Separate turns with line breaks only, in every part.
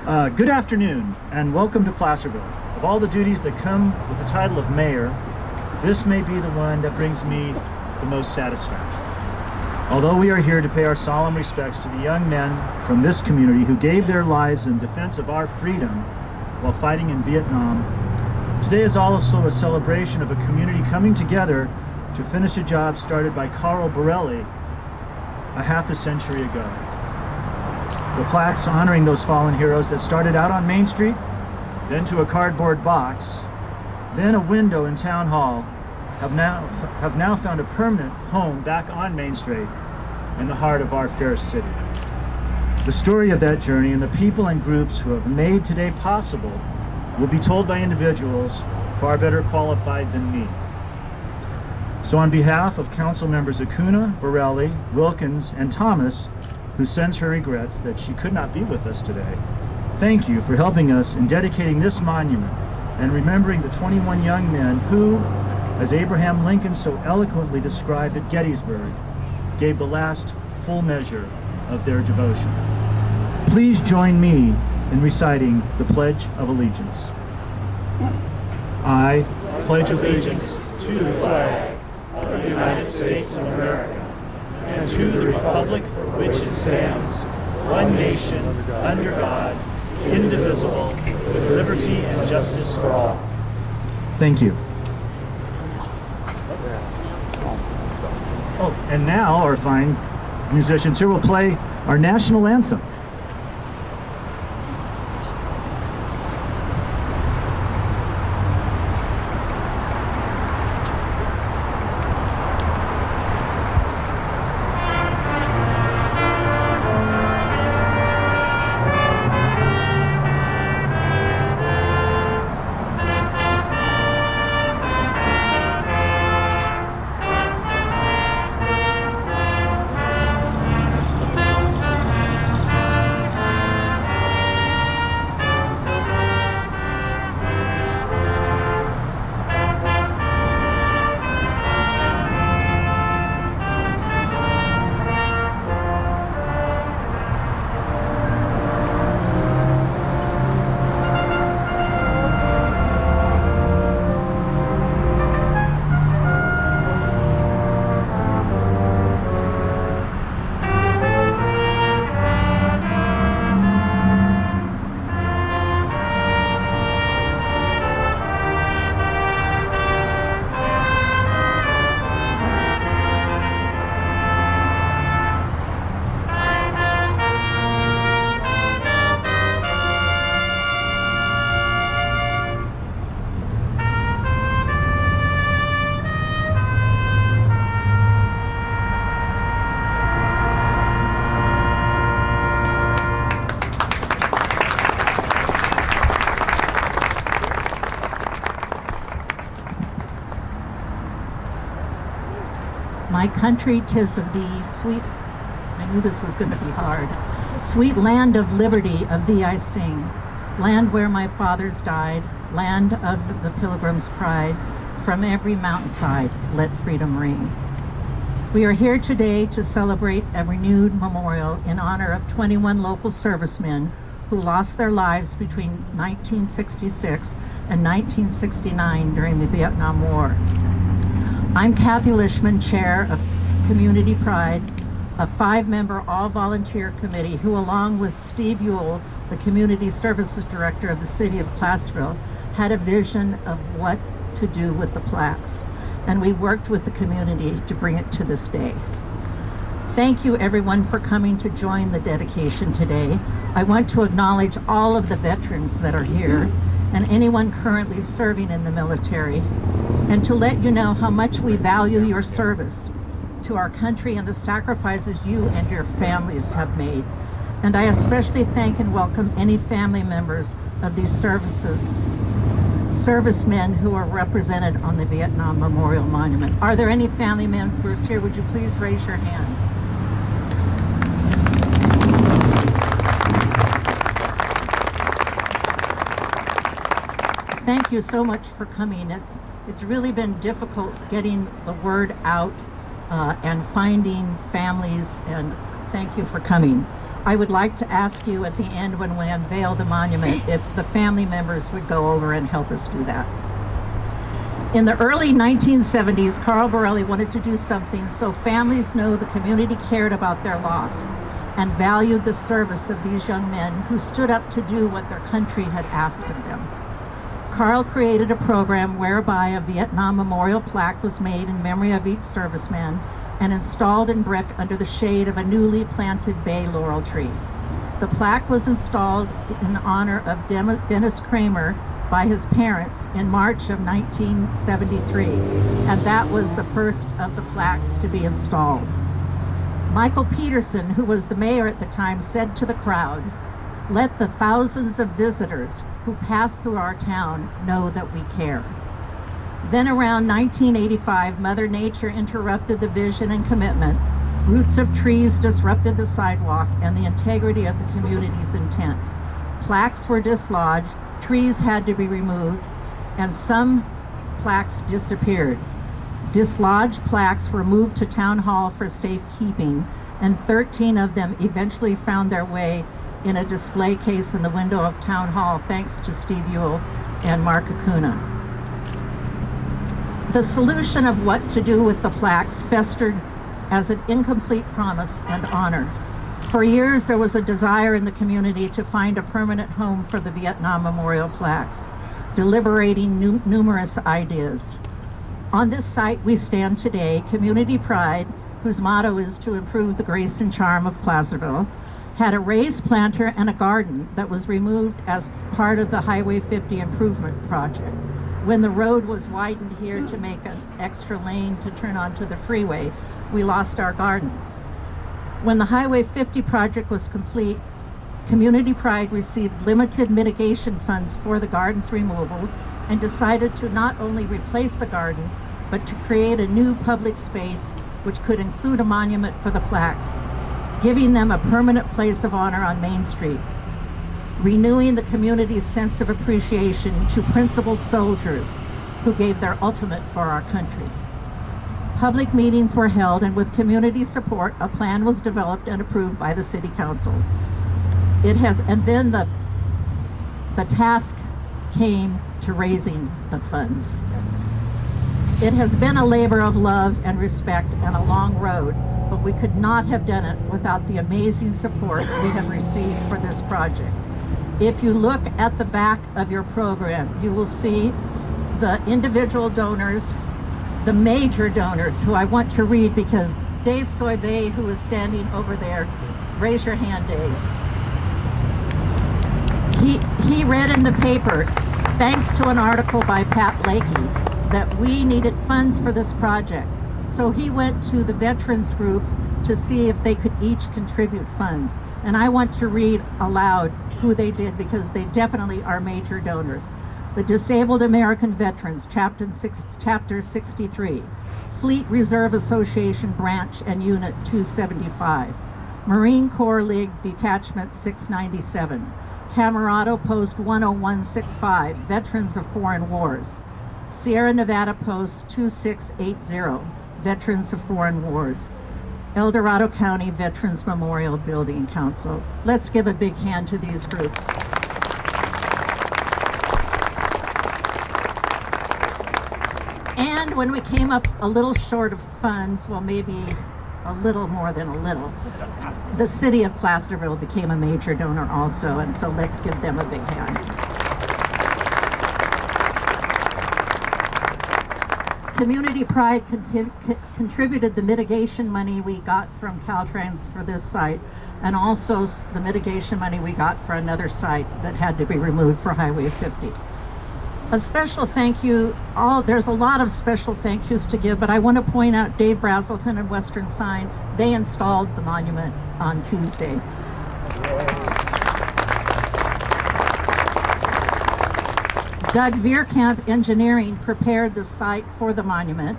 Good afternoon, and welcome to Placerville. Of all the duties that come with the title of mayor, this may be the one that brings me the most satisfaction. Although we are here to pay our solemn respects to the young men from this community who gave their lives in defense of our freedom while fighting in Vietnam, today is also a celebration of a community coming together to finish a job started by Carl Borelli a half a century ago. The plaques honoring those fallen heroes that started out on Main Street, then to a cardboard box, then a window in Town Hall, have now found a permanent home back on Main Street in the heart of our fair city. The story of that journey and the people and groups who have made today possible will be told by individuals far better qualified than me. So on behalf of Council Members Acuna, Borelli, Wilkins, and Thomas, who sends her regrets that she could not be with us today, thank you for helping us in dedicating this monument and remembering the 21 young men who, as Abraham Lincoln so eloquently described at Gettysburg, gave the last full measure of their devotion. Please join me in reciting the Pledge of Allegiance. I pledge allegiance to the flag of the United States of America and to the republic for which it stands, one nation, under God, indivisible, with liberty and justice for all. Thank you. Oh, and now our fine musicians here will play our national anthem.
My country, 'tis of thee, sweet, I knew this was going to be hard. Sweet land of liberty, of thee I sing. Land where my fathers died, land of the pilgrim's pride. From every mountainside, let freedom ring. We are here today to celebrate a renewed memorial in honor of 21 local servicemen who lost their lives between 1966 and 1969 during the Vietnam War. I'm Kathy Lishman, Chair of Community Pride, a 5-member all-volunteer committee who, along with Steve Ewell, the Community Services Director of the City of Placerville, had a vision of what to do with the plaques, and we worked with the community to bring it to this day. Thank you everyone for coming to join the dedication today. I want to acknowledge all of the veterans that are here and anyone currently serving in the military, and to let you know how much we value your service to our country and the sacrifices you and your families have made. And I especially thank and welcome any family members of these servicemen who are represented on the Vietnam Memorial Monument. Are there any family members here? Would you please raise your hand? Thank you so much for coming. It's really been difficult getting the word out and finding families, and thank you for coming. I would like to ask you at the end when we unveil the monument if the family members would go over and help us do that. In the early 1970s, Carl Borelli wanted to do something so families know the community cared about their loss and valued the service of these young men who stood up to do what their country had asked of them. Carl created a program whereby a Vietnam memorial plaque was made in memory of each serviceman and installed in brick under the shade of a newly planted bay laurel tree. The plaque was installed in honor of Dennis Kramer by his parents in March of 1973, and that was the first of the plaques to be installed. Michael Peterson, who was the mayor at the time, said to the crowd, "Let the thousands of visitors who pass through our town know that we care." Then around 1985, Mother Nature interrupted the vision and commitment. Roots of trees disrupted the sidewalk and the integrity of the community's intent. Plaques were dislodged, trees had to be removed, and some plaques disappeared. Dislodged plaques were moved to Town Hall for safekeeping, and 13 of them eventually found their way in a display case in the window of Town Hall, thanks to Steve Ewell and Mark Acuna. The solution of what to do with the plaques festered as an incomplete promise and honor. For years, there was a desire in the community to find a permanent home for the Vietnam memorial plaques, deliberating numerous ideas. On this site we stand today, Community Pride, whose motto is to improve the grace and charm of Placerville, had a raised planter and a garden that was removed as part of the Highway 50 improvement project. When the road was widened here to make an extra lane to turn onto the freeway, we lost our garden. When the Highway 50 project was complete, Community Pride received limited mitigation funds for the garden's removal and decided to not only replace the garden, but to create a new public space which could include a monument for the plaques, giving them a permanent place of honor on Main Street, renewing the community's sense of appreciation to principled soldiers who gave their ultimate for our country. Public meetings were held, and with community support, a plan was developed and approved by the City Council. And then the task came to raising the funds. It has been a labor of love and respect and a long road, but we could not have done it without the amazing support we have received for this project. If you look at the back of your program, you will see the individual donors, the major donors, who I want to read because Dave Soybe, who is standing over there, raise your hand, Dave. He read in the paper, thanks to an article by Pat Lakey, that we needed funds for this project. So he went to the veterans groups to see if they could each contribute funds. And I want to read aloud who they did because they definitely are major donors. The Disabled American Veterans, Chapter 63, Fleet Reserve Association Branch and Unit 275, Marine Corps League Detachment 697, Camarado Post 10165, Veterans of Foreign Wars, Sierra Nevada Post 2680, Veterans of Foreign Wars, El Dorado County Veterans Memorial Building Council. Let's give a big hand to these groups. And when we came up a little short of funds, well, maybe a little more than a little, the city of Placerville became a major donor also, and so let's give them a big hand. Community Pride contributed the mitigation money we got from Caltrans for this site, and also the mitigation money we got for another site that had to be removed for Highway 50. A special thank you, there's a lot of special thank yous to give, but I want to point out Dave Brazelton and Western Sign. They installed the monument on Tuesday. Doug Veerkamp Engineering prepared the site for the monument.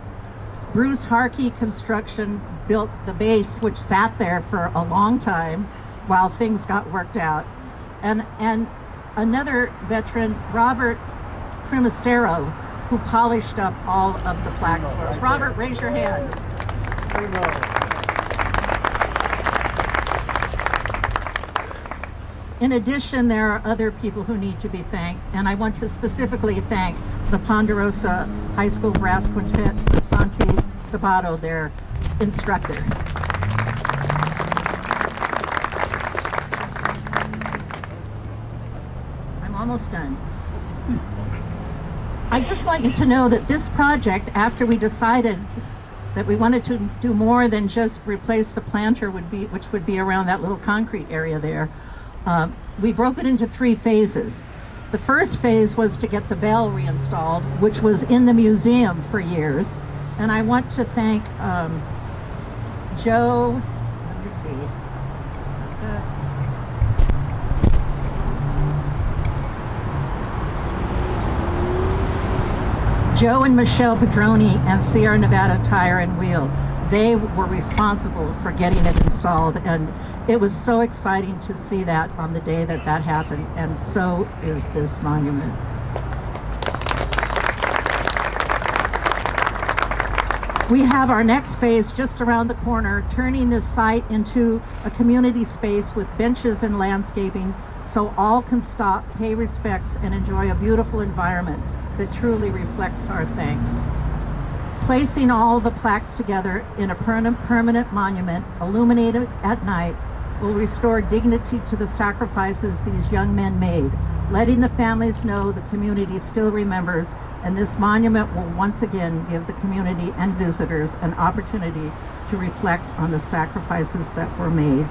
Bruce Harkey Construction built the base, which sat there for a long time while things got worked out. And another veteran, Robert Primacero, who polished up all of the plaques for us. Robert, raise your hand. In addition, there are other people who need to be thanked, and I want to specifically thank the Ponderosa High School Brass Quintet, Santi Sabato, their instructor. I'm almost done. I just want you to know that this project, after we decided that we wanted to do more than just replace the planter, which would be around that little concrete area there, we broke it into 3 phases. The first phase was to get the bell reinstalled, which was in the museum for years. And I want to thank Joe, let me see. Joe and Michelle Pedroni and Sierra Nevada Tire and Wheel. They were responsible for getting it installed, and it was so exciting to see that on the day that that happened, and so is this monument. We have our next phase just around the corner, turning this site into a community space with benches and landscaping so all can stop, pay respects, and enjoy a beautiful environment that truly reflects our thanks. Placing all the plaques together in a permanent monument, illuminated at night, will restore dignity to the sacrifices these young men made, letting the families know the community still remembers, and this monument will once again give the community and visitors an opportunity to reflect on the sacrifices that were made.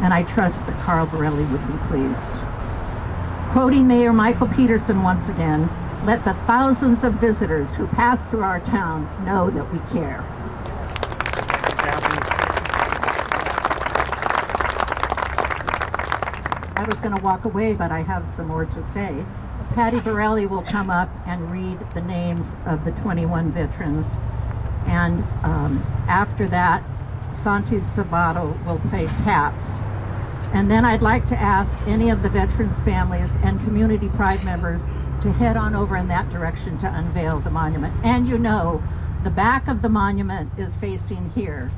And I trust that Carl Borelli would be pleased. Quoting Mayor Michael Peterson once again, "Let the thousands of visitors who pass through our town know that we care." I was going to walk away, but I have some more to say. Patty Borelli will come up and read the names of the 21 veterans. And after that, Santi Sabato will play taps. And then I'd like to ask any of the veterans' families and community pride members to head on over in that direction to unveil the monument. And you know, the back of the monument is facing here.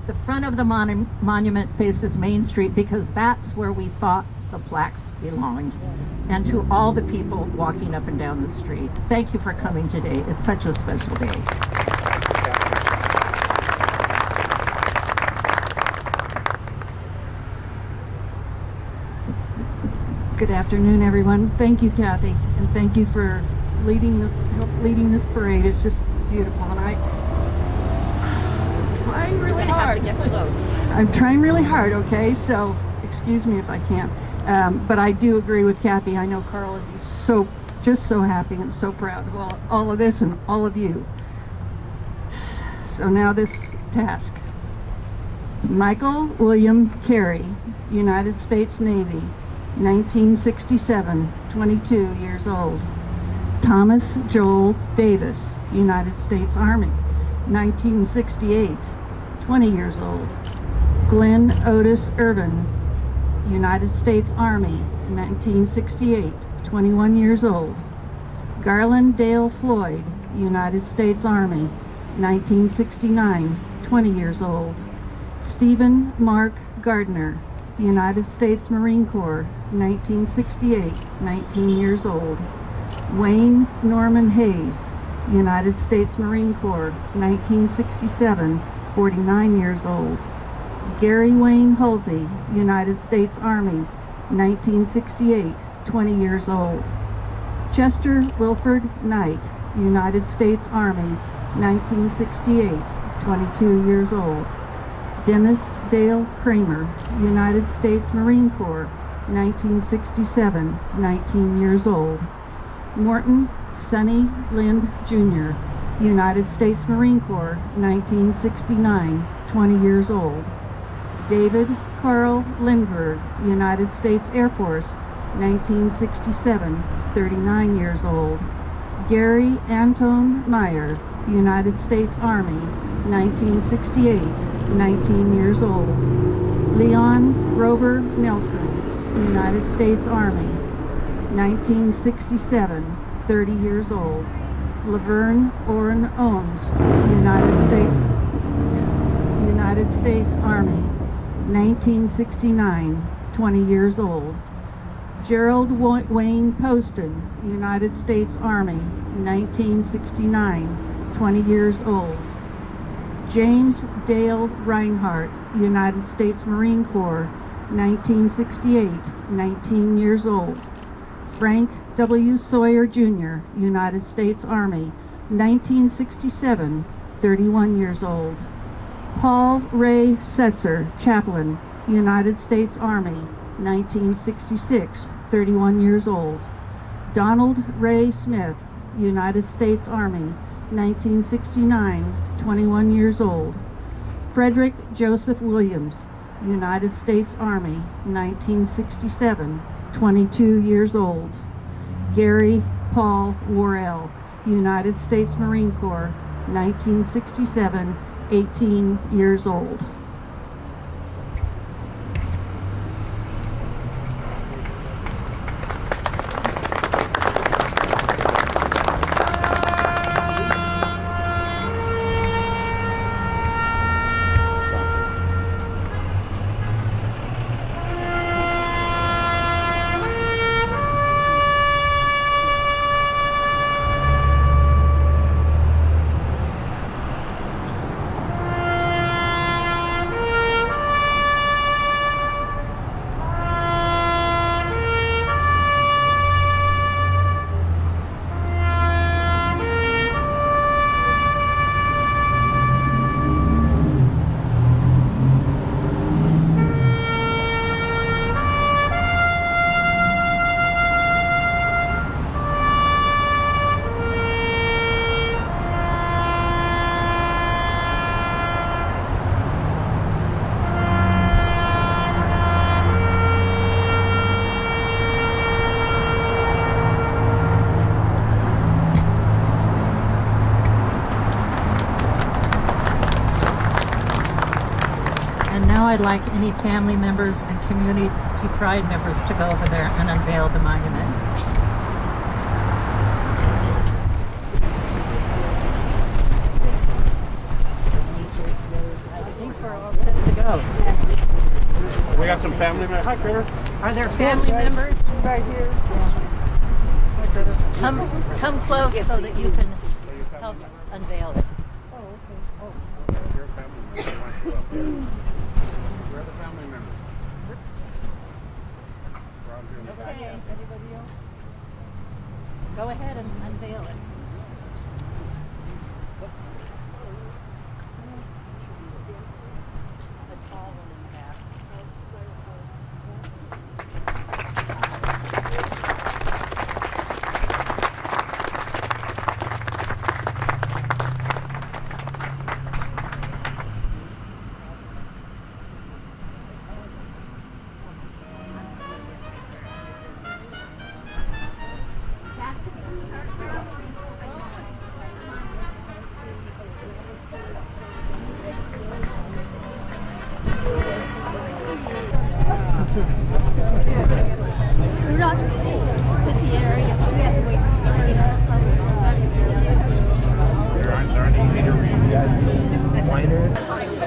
The front of the monument faces Main Street because that's where we thought the plaques belonged. And to all the people walking up and down the street, thank you for coming today. It's such a special day.
Good afternoon, everyone. Thank you, Kathy, and thank you for leading this parade. It's just beautiful, and I'm trying really hard.
Have to get close.
I'm trying really hard. Okay, so excuse me if I can't, but I do agree with Kathy. I know Carl would be just so happy and so proud of all of this and all of you. So now this task. Michael William Carey, United States Navy, 1967, 22 years old. Thomas Joel Davis, United States Army, 1968, 20 years old. Glenn Otis Irvin, United States Army, 1968, 21 years old. Garland Dale Floyd, United States Army, 1969, 20 years old. Stephen Mark Gardner, United States Marine Corps, 1968, 19 years old. Wayne Norman Hayes, United States Marine Corps, 1967, 49 years old. Gary Wayne Halsey, United States Army, 1968, 20 years old. Chester Wilford Knight, United States Army, 1968, 22 years old. Dennis Dale Kramer, United States Marine Corps, 1967, 19 years old. Morton Sonny Lind Jr., United States Marine Corps, 1969, 20 years old. David Carl Lindbergh, United States Air Force, 1967, 39 years old. Gary Anton Meyer, United States Army, 1968, 19 years old. Leon Grover Nelson, United States Army, 1967, 30 years old. Laverne Orrin Ohms, United States Army, 1969, 20 years old. Gerald Wayne Poston, United States Army, 1969, 20 years old. James Dale Reinhardt, United States Marine Corps, 1968, 19 years old. Frank W. Sawyer Jr., United States Army, 1967, 31 years old. Paul Ray Setzer, Chaplain, United States Army, 1966, 31 years old. Donald Ray Smith, United States Army, 1969, 21 years old. Frederick Joseph Williams, United States Army, 1967, 22 years old. Gary Paul Worrell, United States Marine Corps, 1967, 18 years old.
Now I'd like any family members and community pride members to go over there and unveil the monument. I think we're all set to go.
We got some family members. Hi, Chris.
Are there family members?
Right here.
Come close so that you can help unveil it.
You're a family member. Why don't you go up there? We're the family members. We're out here in the back.
Okay. Anybody else? Go ahead and unveil it. The tall one in the back.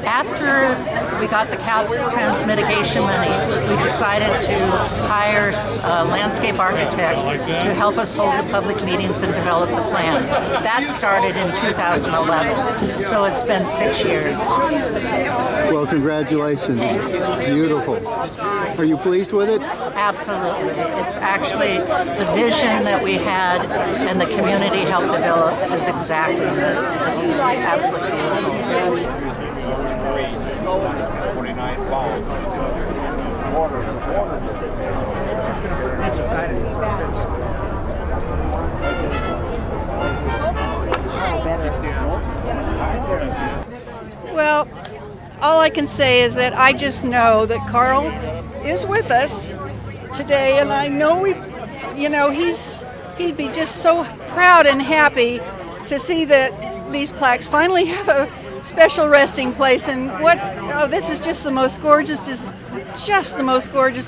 After we got the Caltrans mitigation money, we decided to hire a landscape architect to help us hold the public meetings and develop the plans. That started in 2011, so it's been 6 years.
Well, congratulations. Beautiful. Are you pleased with it?
Absolutely. It's actually the vision that we had and the community helped develop is exactly this. It's absolutely beautiful.
29 balls.
Well, all I can say is that I just know that Carl is with us today, and I know he'd be just so proud and happy to see that these plaques finally have a special resting place. And this is just the most gorgeous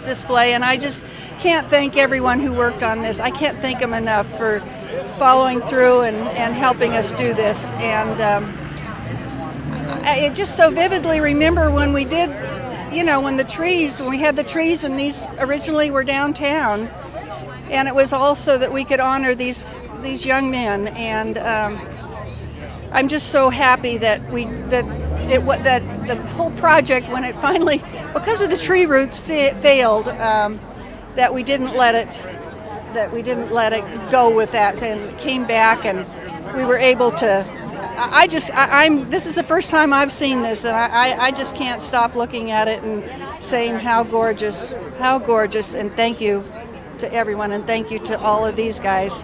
display, and I just can't thank everyone who worked on this. I can't thank them enough for following through and helping us do this. And I just so vividly remember when we did, when we had the trees, and these originally were downtown, and it was also that we could honor these young men, and I'm just so happy that the whole project, when it finally, because of the tree roots, failed, that we didn't let it go with that, and came back, and we were able to. This is the first time I've seen this, and I just can't stop looking at it and saying how gorgeous, and thank you to everyone, and thank you to all of these guys